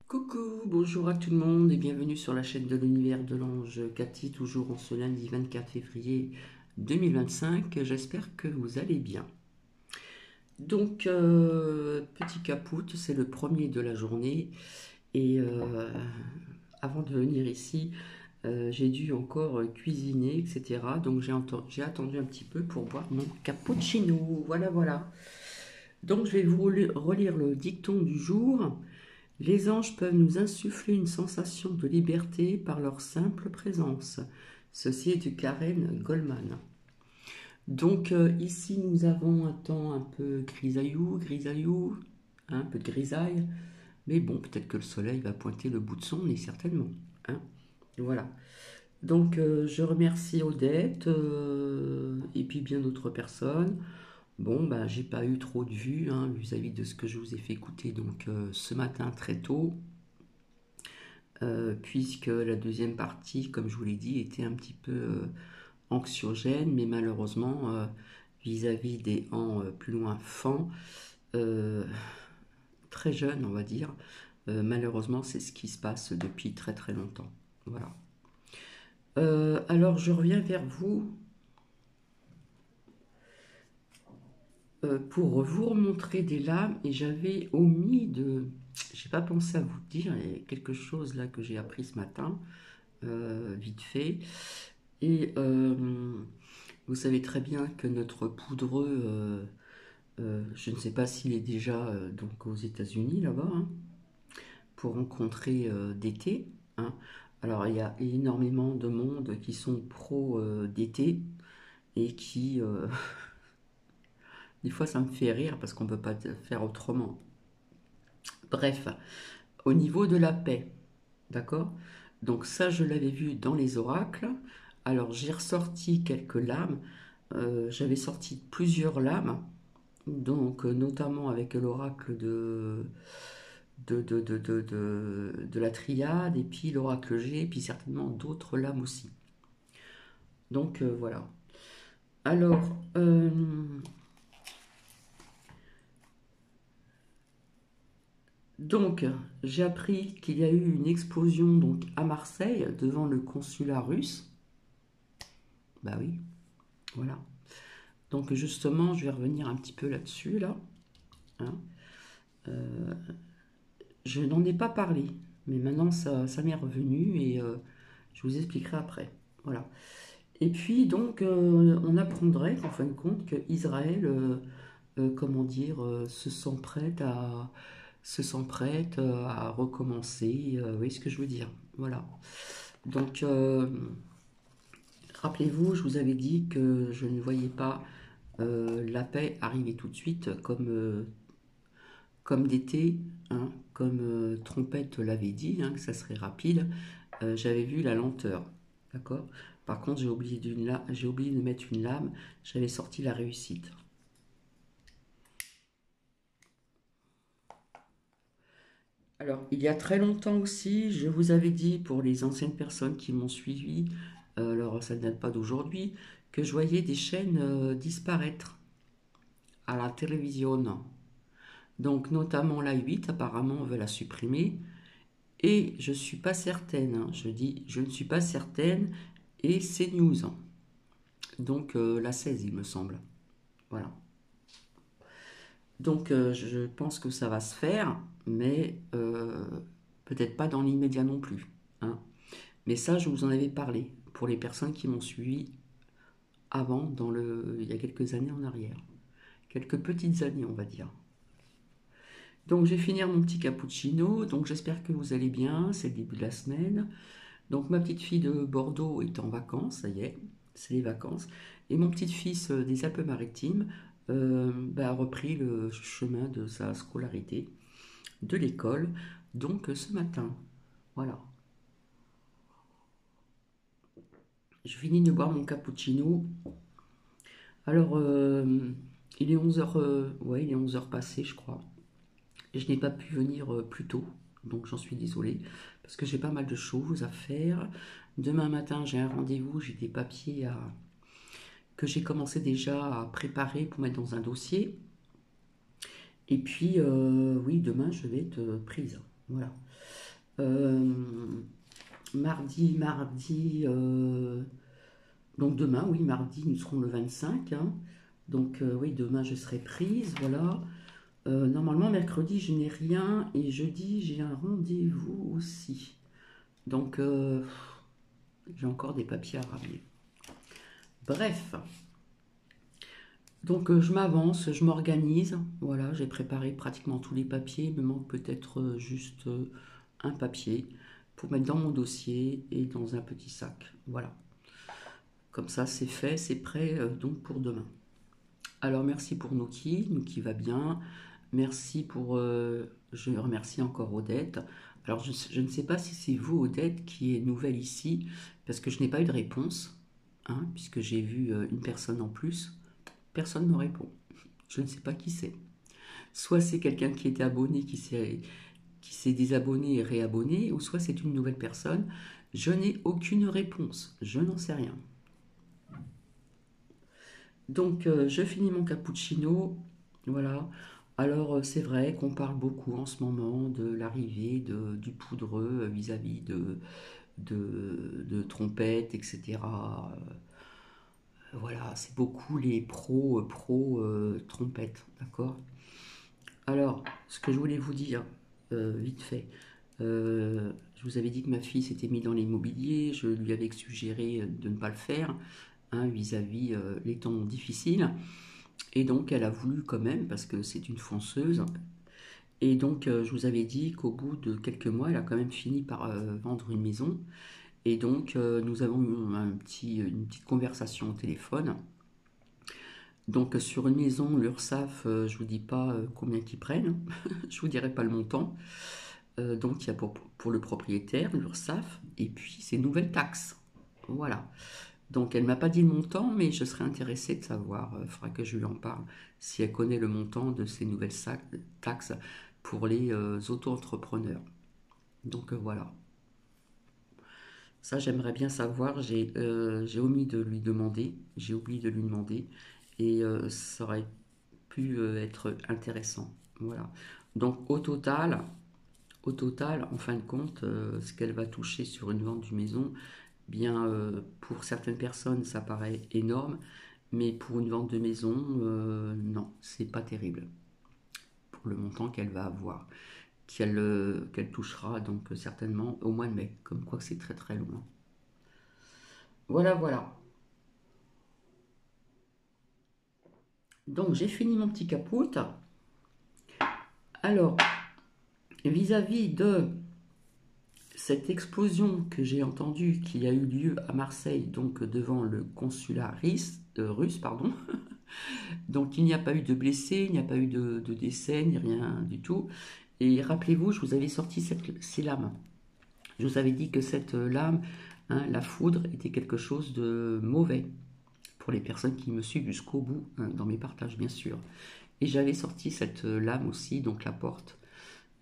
Coucou, bonjour à tout le monde et bienvenue sur la chaîne de l'univers de l'ange Cathy, toujours en ce lundi 24 février 2025. J'espère que vous allez bien. Donc, petit caput, c'est le premier de la journée et avant de venir ici, j'ai dû encore cuisiner, etc. Donc, j'ai attendu un petit peu pour boire mon cappuccino. Voilà, voilà. Donc, je vais vous relire le dicton du jour. Les anges peuvent nous insuffler une sensation de liberté par leur simple présence. Ceci est du Karen Goldman. Donc ici nous avons un temps un peu grisaillou, hein, un peu de grisaille, mais bon, peut-être que le soleil va pointer le bout de son nez, certainement. Hein. Voilà. Donc je remercie Odette et puis bien d'autres personnes. Bon, bah, j'ai pas eu trop de vues hein, vis-à-vis de ce que je vous ai fait écouter donc ce matin très tôt. Puisque la deuxième partie, comme je vous l'ai dit, était un petit peu anxiogène, mais malheureusement, vis-à-vis des plus loin enfants, euh, très jeunes, on va dire, malheureusement, c'est ce qui se passe depuis très très longtemps. Voilà. Alors, je reviens vers vous pour vous remontrer des lames, et j'avais omis de. J'ai pas pensé à vous dire, il y a quelque chose là que j'ai appris ce matin, vite fait. Et vous savez très bien que notre poudreux, je ne sais pas s'il est déjà donc aux États-Unis là-bas, hein, pour rencontrer d'été. Hein. Alors il y a énormément de monde qui sont pro d'été et qui, des fois ça me fait rire parce qu'on ne peut pas faire autrement. Bref, au niveau de la paix, d'accord? Donc ça je l'avais vu dans les oracles. Alors j'ai ressorti quelques lames. J'avais sorti plusieurs lames donc notamment avec l'oracle de la triade, et puis l'oracle G, et puis certainement d'autres lames aussi. Donc voilà. Alors, donc j'ai appris qu'il y a eu une explosion donc à Marseille devant le consulat russe. Bah oui, voilà. Donc justement, je vais revenir un petit peu là-dessus là. Hein. Euh, je n'en ai pas parlé, mais maintenant ça m'est revenu et je vous expliquerai après. Voilà. Et puis donc on apprendrait qu'en fin de compte que Israël, comment dire, se sent prête à recommencer. Vous voyez ce que je veux dire? Voilà. Donc rappelez-vous, je vous avais dit que je ne voyais pas la paix arriver tout de suite comme d'été, hein, comme Trompette l'avait dit, hein, que ça serait rapide. J'avais vu la lenteur, d'accord. Par contre, j'ai oublié de mettre une lame, j'avais sorti la réussite. Alors, il y a très longtemps aussi, je vous avais dit, pour les anciennes personnes qui m'ont suivi, alors ça ne date pas d'aujourd'hui, que je voyais des chaînes disparaître à la télévision. Donc, notamment la 8, apparemment, on veut la supprimer. Et je ne suis pas certaine, hein, je dis je ne suis pas certaine, et c'est news. Donc, la 16, il me semble. Voilà. Donc je pense que ça va se faire, mais peut-être pas dans l'immédiat non plus. Hein. Mais ça, je vous en avais parlé pour les personnes qui m'ont suivi avant, il y a quelques années en arrière. Quelques petites années, on va dire. Donc je vais finir mon petit cappuccino. Donc j'espère que vous allez bien. C'est le début de la semaine. Donc ma petite fille de Bordeaux est en vacances, ça y est, c'est les vacances. Et mon petit-fils des Alpes-Maritimes a repris le chemin de sa scolarité, de l'école, donc ce matin. Voilà. Je finis de boire mon cappuccino. Alors, il est 11 heures, ouais, il est 11 heures passées, je crois. Et je n'ai pas pu venir plus tôt, donc j'en suis désolée, parce que j'ai pas mal de choses à faire. Demain matin, j'ai un rendez-vous, j'ai des papiers que j'ai commencé déjà à préparer pour mettre dans un dossier. Et puis, oui, demain, je vais être prise. Voilà. Mardi, donc demain, oui, mardi, nous serons le 25, hein. Donc oui, demain, je serai prise, voilà. Normalement, mercredi, je n'ai rien et jeudi, j'ai un rendez-vous aussi. Donc, j'ai encore des papiers à ramener. Bref, donc je m'avance, je m'organise. Voilà, j'ai préparé pratiquement tous les papiers. Il me manque peut-être juste un papier pour mettre dans mon dossier et dans un petit sac. Voilà, comme ça, c'est fait, c'est prêt donc pour demain. Alors, merci pour Nouki va bien. Merci pour. Je remercie encore Odette. Alors, je ne sais pas si c'est vous, Odette, qui est nouvelle ici, parce que je n'ai pas eu de réponse, hein, puisque j'ai vu une personne en plus. Personne ne répond. Je ne sais pas qui c'est. Soit c'est quelqu'un qui était abonné, qui s'est désabonné et réabonné, ou soit c'est une nouvelle personne. Je n'ai aucune réponse. Je n'en sais rien. Donc, je finis mon cappuccino. Voilà. Alors, c'est vrai qu'on parle beaucoup en ce moment de l'arrivée du poudreux vis-à-vis de trompettes, etc. Voilà, c'est beaucoup les trompettes, d'accord? Alors, ce que je voulais vous dire, vite fait, je vous avais dit que ma fille s'était mise dans l'immobilier, je lui avais suggéré de ne pas le faire, hein, vis-à-vis les temps difficiles. Et donc, elle a voulu quand même, parce que c'est une fonceuse. Et donc, je vous avais dit qu'au bout de quelques mois, elle a quand même fini par vendre une maison. Et donc, nous avons eu une petite conversation au téléphone. Donc, sur une maison, l'URSSAF, je ne vous dis pas combien qu'ils prennent, je ne vous dirai pas le montant. Donc, il y a pour le propriétaire, l'URSSAF, et puis ces nouvelles taxes. Voilà. Donc, elle ne m'a pas dit le montant, mais je serais intéressée de savoir, il faudra que je lui en parle, si elle connaît le montant de ces nouvelles taxes pour les auto-entrepreneurs. Donc, voilà. Ça, j'aimerais bien savoir. J'ai omis de lui demander, j'ai oublié de lui demander, et ça aurait pu être intéressant. Voilà. Donc, au total, en fin de compte, ce qu'elle va toucher sur une vente d'une maison, bien, pour certaines personnes, ça paraît énorme, mais pour une vente de maison, non, c'est pas terrible pour le montant qu'elle va avoir, qu'elle touchera donc certainement au mois de mai, comme quoi que c'est très très loin. Voilà, voilà. Donc j'ai fini mon petit capote. Alors, vis-à-vis de cette explosion que j'ai entendue qui a eu lieu à Marseille, donc devant le consulat russe, pardon. Donc il n'y a pas eu de blessés, il n'y a pas eu de décès, ni rien du tout. Et rappelez-vous, je vous avais sorti ces lames. Je vous avais dit que cette lame, hein, la foudre, était quelque chose de mauvais pour les personnes qui me suivent jusqu'au bout, hein, dans mes partages bien sûr. Et j'avais sorti cette lame aussi, donc la porte.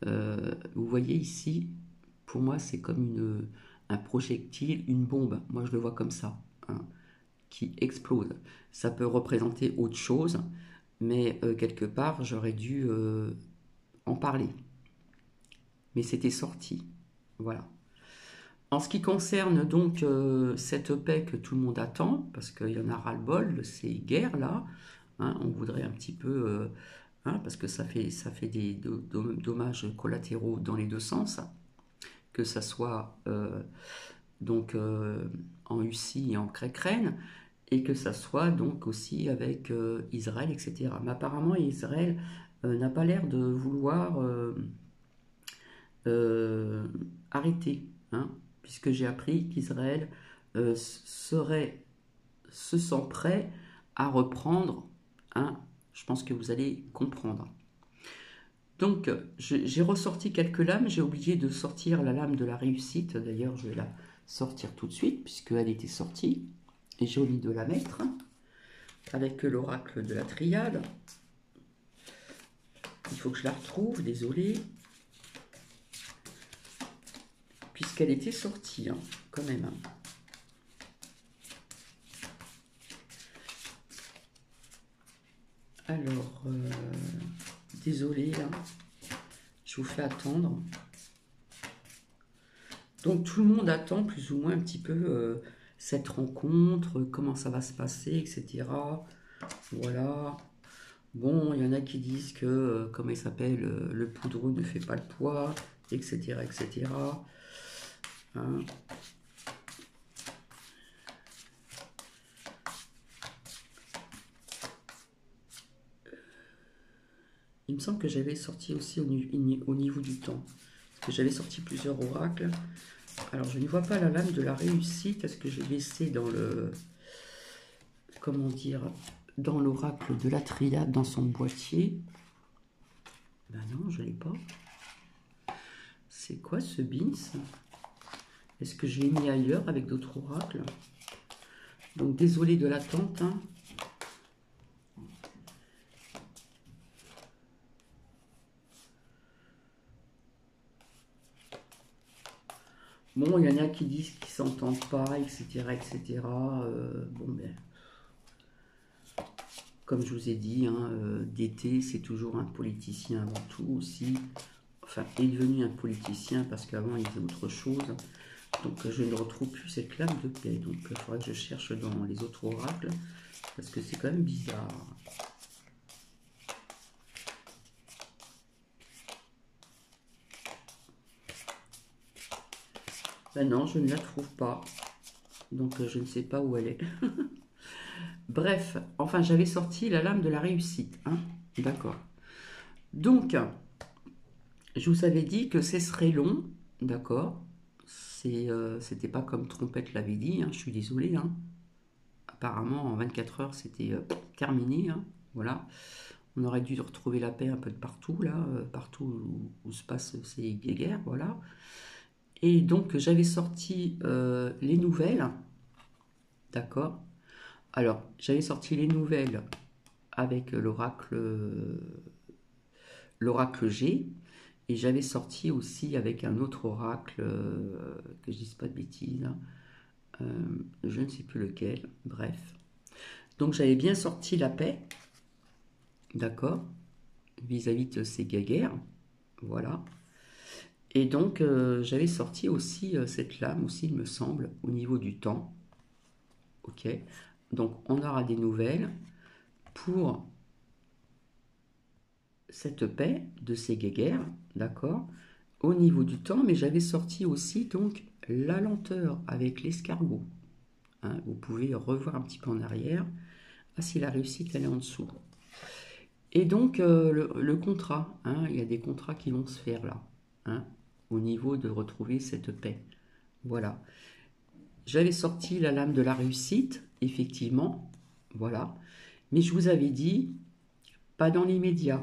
Vous voyez ici, pour moi c'est comme un projectile, une bombe. Moi je le vois comme ça, hein, qui explose. Ça peut représenter autre chose, mais quelque part j'aurais dû en parler. Mais c'était sorti. Voilà. En ce qui concerne donc cette paix que tout le monde attend, parce qu'il y en a ras-le-bol de ces guerres-là, hein, on voudrait un petit peu, hein, parce que ça fait des dommages collatéraux dans les deux sens, que ça soit donc en Russie et en Ukraine, et que ça soit donc aussi avec Israël, etc. Mais apparemment, Israël n'a pas l'air de vouloir euh, arrêter, hein, puisque j'ai appris qu'Israël se sent prêt à reprendre, hein, je pense que vous allez comprendre. Donc, j'ai ressorti quelques lames, j'ai oublié de sortir la lame de la réussite, d'ailleurs je vais la sortir tout de suite, puisqu'elle était sortie, et j'ai oublié de la mettre, avec l'oracle de la triade. Il faut que je la retrouve, désolé, puisqu'elle était sortie, hein, quand même. Alors, désolé, là, je vous fais attendre. Donc tout le monde attend plus ou moins un petit peu cette rencontre, comment ça va se passer, etc. Voilà. Bon, il y en a qui disent que, comment il s'appelle, le poudreux ne fait pas le poids, etc., etc. Hein. Il me semble que j'avais sorti aussi au niveau du temps. Parce que j'avais sorti plusieurs oracles. Alors, je ne vois pas la lame de la réussite. Est-ce que j'ai laissé dans le... Comment dire, dans l'oracle de la triade, dans son boîtier? Ben non, je ne l'ai pas. C'est quoi ce bins? Est-ce que je l'ai mis ailleurs avec d'autres oracles? Donc, désolé de l'attente. Hein. Bon, il y en a qui disent qu'ils s'entendent pas, etc., etc. Bon, ben, comme je vous ai dit, hein, DT, c'est toujours un politicien avant tout aussi. Enfin, est devenu un politicien parce qu'avant, il faisait autre chose. Donc, je ne retrouve plus cette lame de paix. Donc, il faudra que je cherche dans les autres oracles parce que c'est quand même bizarre. Ben non, je ne la trouve pas. Donc, je ne sais pas où elle est. Bref, enfin, j'avais sorti la lame de la réussite. Hein, d'accord. Donc, je vous avais dit que ce serait long. D'accord. C'était pas comme Trompette l'avait dit. Hein, je suis désolé. Hein. Apparemment, en 24 heures, c'était terminé. Hein, voilà. On aurait dû retrouver la paix un peu de partout, là, partout où se passent ces guerres, voilà. Et donc, j'avais sorti les nouvelles, d'accord. Alors, j'avais sorti les nouvelles avec l'oracle G, et j'avais sorti aussi avec un autre oracle, que je dise pas de bêtises, hein, je ne sais plus lequel, bref. Donc, j'avais bien sorti la paix, d'accord, vis-à-vis de ces guerres, voilà. Et donc, j'avais sorti aussi cette lame, aussi, il me semble, au niveau du temps. Ok. Donc, on aura des nouvelles pour cette paix de ces guéguerres, d'accord, au niveau du temps, mais j'avais sorti aussi, donc, la lenteur avec l'escargot. Hein, vous pouvez revoir un petit peu en arrière. Ah, si la réussite, elle est en dessous. Et donc, le contrat, hein, il y a des contrats qui vont se faire là, hein, au niveau de retrouver cette paix. Voilà. J'avais sorti la lame de la réussite, effectivement, voilà. Mais je vous avais dit, pas dans l'immédiat,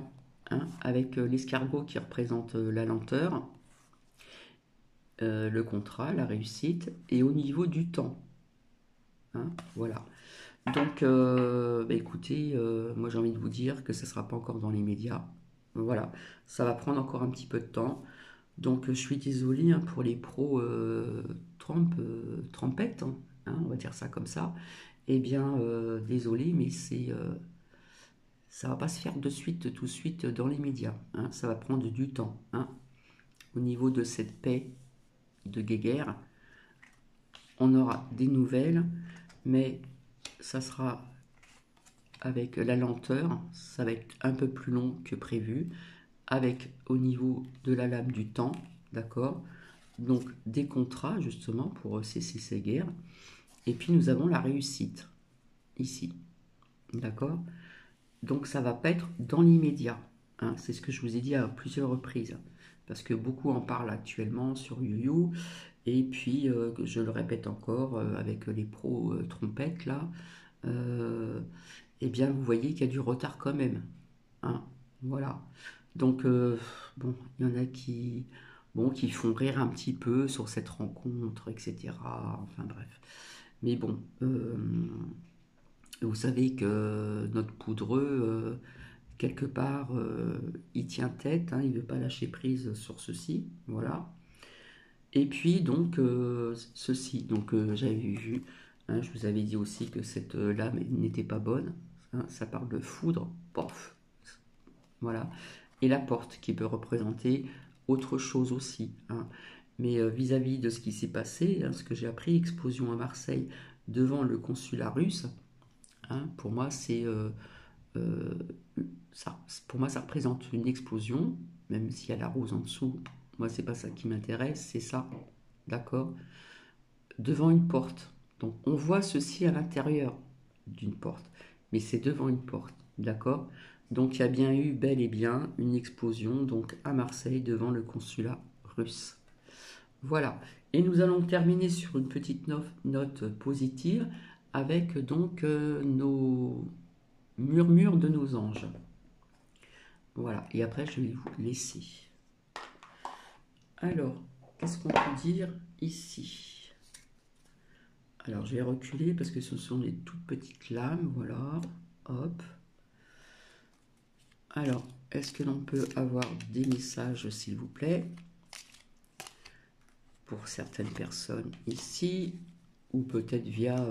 hein, avec l'escargot qui représente la lenteur, le contrat, la réussite, et au niveau du temps. Hein, voilà. Donc, bah écoutez, moi j'ai envie de vous dire que ça ne sera pas encore dans l'immédiat. Voilà, ça va prendre encore un petit peu de temps. Donc, je suis désolée hein, pour les pros trompettes, hein, on va dire ça comme ça. Eh bien, désolé, mais ça va pas se faire de suite, tout de suite, dans les médias. Hein, ça va prendre du temps. Hein. Au niveau de cette paix de guéguerre, on aura des nouvelles, mais ça sera avec la lenteur. Ça va être un peu plus long que prévu, avec au niveau de la lame du temps, d'accord. Donc des contrats justement pour cesser ces guerres. Et puis nous avons la réussite ici, d'accord. Donc ça va pas être dans l'immédiat, hein. C'est ce que je vous ai dit à plusieurs reprises, parce que beaucoup en parlent actuellement sur YouYou, et puis je le répète encore avec les pros trompettes là, eh bien vous voyez qu'il y a du retard quand même, hein. Voilà. Donc bon, il y en a qui bon qui font rire un petit peu sur cette rencontre, etc. Enfin bref. Mais bon, vous savez que notre poudreux, quelque part, il tient tête, hein, il ne veut pas lâcher prise sur ceci, voilà. Et puis donc, ceci, donc j'avais vu, hein, je vous avais dit aussi que cette lame n'était pas bonne, hein, ça parle de foudre, pof, voilà. Et la porte qui peut représenter autre chose aussi, hein. Mais vis-à-vis de ce qui s'est passé, hein, ce que j'ai appris, explosion à Marseille devant le consulat russe, hein, pour moi, euh, pour moi, ça représente une explosion, même s'il y a la rose en dessous. Moi, c'est pas ça qui m'intéresse, c'est ça, d'accord? Devant une porte. Donc, on voit ceci à l'intérieur d'une porte, mais c'est devant une porte, d'accord? Donc, il y a bien eu bel et bien une explosion donc à Marseille devant le consulat russe. Voilà. Et nous allons terminer sur une petite note positive avec donc nos murmures de nos anges. Voilà. Et après, je vais vous laisser. Alors, qu'est-ce qu'on peut dire ici? Alors, je vais reculer parce que ce sont des toutes petites lames. Voilà. Hop. Alors, est-ce que l'on peut avoir des messages, s'il vous plaît, pour certaines personnes ici, ou peut-être via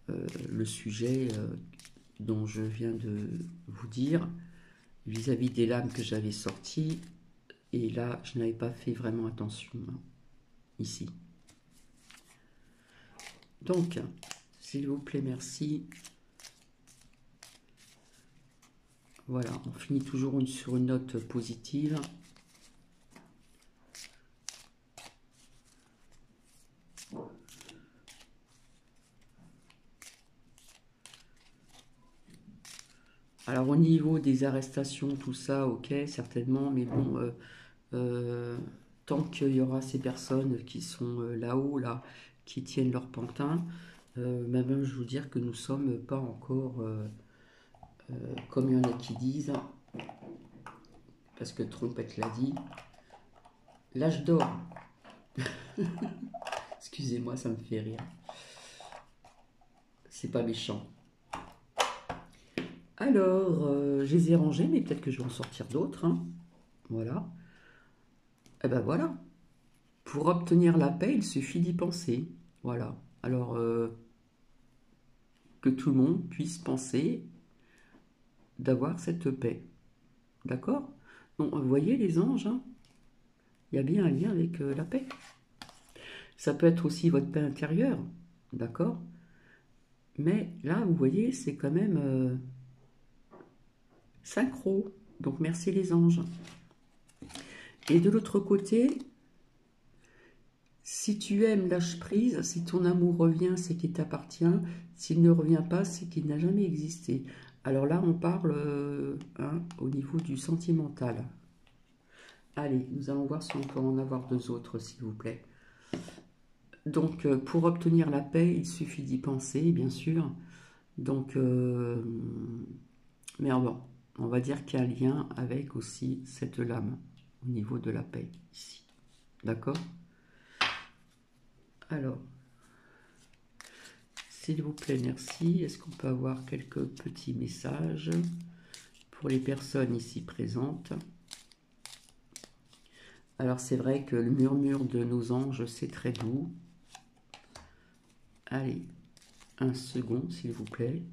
le sujet dont je viens de vous dire, vis-à-vis des lames que j'avais sorties, et là, je n'avais pas fait vraiment attention, hein, ici. Donc, s'il vous plaît, merci. Voilà, on finit toujours sur une note positive. Alors au niveau des arrestations, tout ça, ok, certainement, mais bon, tant qu'il y aura ces personnes qui sont là-haut, là, qui tiennent leur pantin, même je veux dire que nous ne sommes pas encore, comme il y en a qui disent, parce que Trompette l'a dit, l'âge d'or. Excusez-moi, ça me fait rire. C'est pas méchant. Alors, je les ai rangés, mais peut-être que je vais en sortir d'autres, hein. Voilà. Et ben voilà. Pour obtenir la paix, il suffit d'y penser. Voilà. Alors, que tout le monde puisse penser d'avoir cette paix. D'accord? Donc, vous voyez les anges, hein, il y a bien un lien avec la paix. Ça peut être aussi votre paix intérieure. D'accord? Mais là, vous voyez, c'est quand même synchro. Donc, merci les anges. Et de l'autre côté, si tu aimes, lâche prise. Si ton amour revient, c'est qu'il t'appartient. S'il ne revient pas, c'est qu'il n'a jamais existé. Alors là, on parle hein, au niveau du sentimental. Allez, nous allons voir si on peut en avoir deux autres, s'il vous plaît. Donc, pour obtenir la paix, il suffit d'y penser, bien sûr. Donc, mais bon, on va dire qu'il y a un lien avec aussi cette lame au niveau de la paix, ici. D'accord? Alors, s'il vous plaît, merci. Est-ce qu'on peut avoir quelques petits messages pour les personnes ici présentes? Alors, c'est vrai que le murmure de nos anges, c'est très doux. Allez, un second, s'il vous plaît.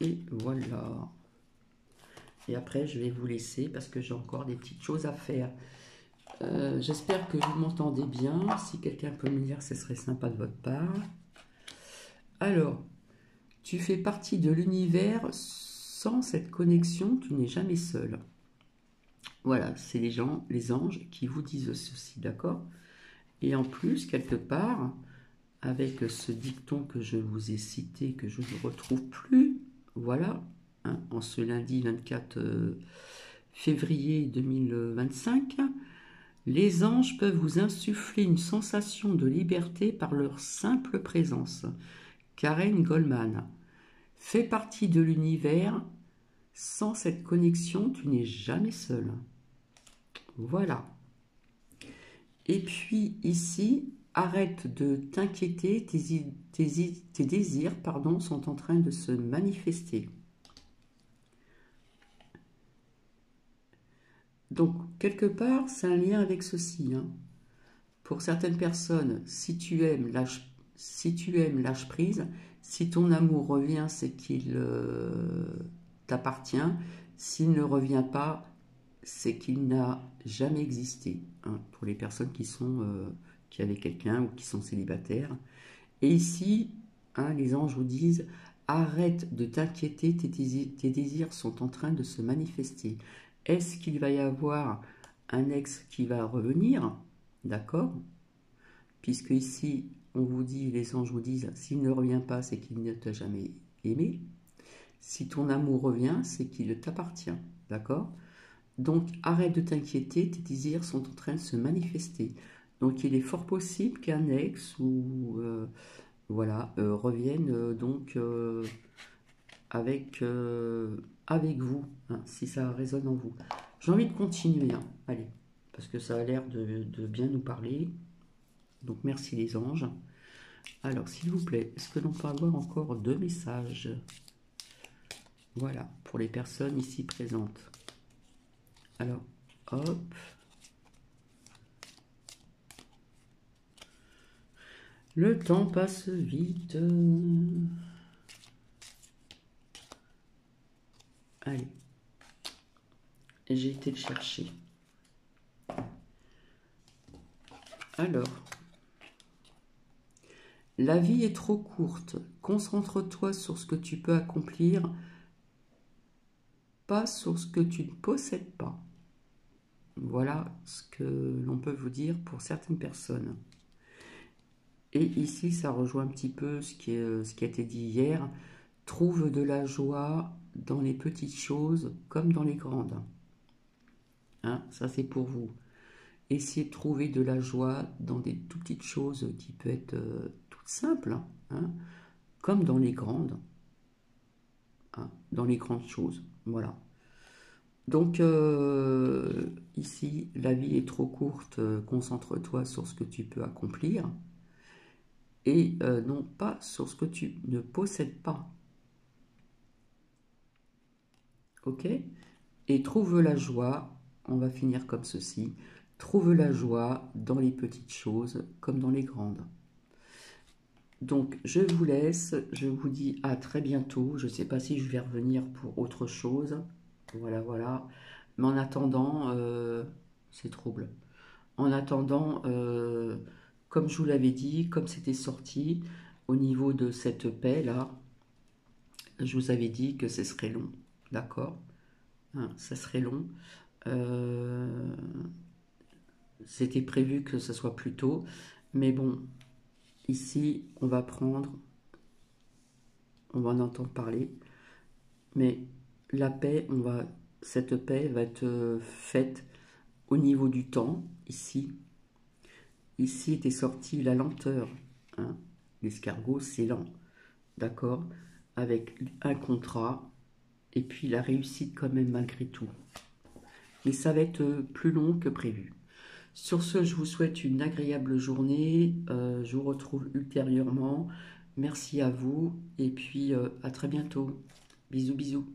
Et voilà. Et après, je vais vous laisser parce que j'ai encore des petites choses à faire. J'espère que vous m'entendez bien. Si quelqu'un peut me dire, ce serait sympa de votre part. Alors, tu fais partie de l'univers. Sans cette connexion, tu n'es jamais seul. Voilà, c'est les anges qui vous disent ceci, d'accord? Et en plus, quelque part, avec ce dicton que je vous ai cité, que je ne retrouve plus, voilà, hein, en ce lundi 24 février 2025, les anges peuvent vous insuffler une sensation de liberté par leur simple présence. Karen Goldman. Fais partie de l'univers. Sans cette connexion, tu n'es jamais seul. Voilà. Et puis ici, arrête de t'inquiéter, tes désirs sont en train de se manifester. Donc, quelque part, c'est un lien avec ceci, hein. Pour certaines personnes, si tu aimes, lâche prise. Si ton amour revient, c'est qu'il t'appartient. S'il ne revient pas, c'est qu'il n'a jamais existé, hein, pour les personnes qui avaient quelqu'un ou qui sont célibataires. Et ici, hein, les anges vous disent, arrête de t'inquiéter, tes désirs sont en train de se manifester. Est-ce qu'il va y avoir un ex qui va revenir? D'accord? Puisque ici, on vous dit, les anges vous disent, s'il ne revient pas, c'est qu'il ne t'a jamais aimé. Si ton amour revient, c'est qu'il t'appartient. D'accord? Donc, arrête de t'inquiéter, tes désirs sont en train de se manifester. Donc, il est fort possible qu'un ex ou voilà, revienne avec, avec vous, hein, si ça résonne en vous. J'ai envie de continuer, hein, allez, parce que ça a l'air de bien nous parler. Donc, merci les anges. Alors, s'il vous plaît, est-ce que l'on peut avoir encore 2 messages? Voilà, pour les personnes ici présentes. Alors, hop. Le temps passe vite. Allez. J'ai été le chercher. Alors. La vie est trop courte. Concentre-toi sur ce que tu peux accomplir, pas sur ce que tu ne possèdes pas. Voilà ce que l'on peut vous dire pour certaines personnes. Et ici, ça rejoint un petit peu ce qui a été dit hier. Trouve de la joie dans les petites choses comme dans les grandes. Hein, ça, c'est pour vous. Essayez de trouver de la joie dans des tout petites choses qui peuvent être toutes simples, hein, comme dans les grandes. Hein, dans les grandes choses. Voilà. Donc, ici, la vie est trop courte. Concentre-toi sur ce que tu peux accomplir. Et non pas sur ce que tu ne possèdes pas. Ok? Et trouve la joie, on va finir comme ceci, trouve la joie dans les petites choses comme dans les grandes. Donc, je vous laisse, je vous dis à très bientôt. Je ne sais pas si je vais revenir pour autre chose. Voilà, voilà. Mais en attendant, c'est trouble. En attendant, comme je vous l'avais dit, comme c'était sorti, au niveau de cette paix là, je vous avais dit que ce serait long, d'accord, hein, ça serait long. C'était prévu que ce soit plus tôt, mais bon, ici, on va en entendre parler, mais la paix, cette paix va être faite au niveau du temps, ici. Ici était sortie la lenteur, hein. L'escargot, c'est lent, d'accord, avec un contrat, et puis la réussite quand même malgré tout. Mais ça va être plus long que prévu. Sur ce, je vous souhaite une agréable journée. Je vous retrouve ultérieurement. Merci à vous et puis à très bientôt. Bisous, bisous.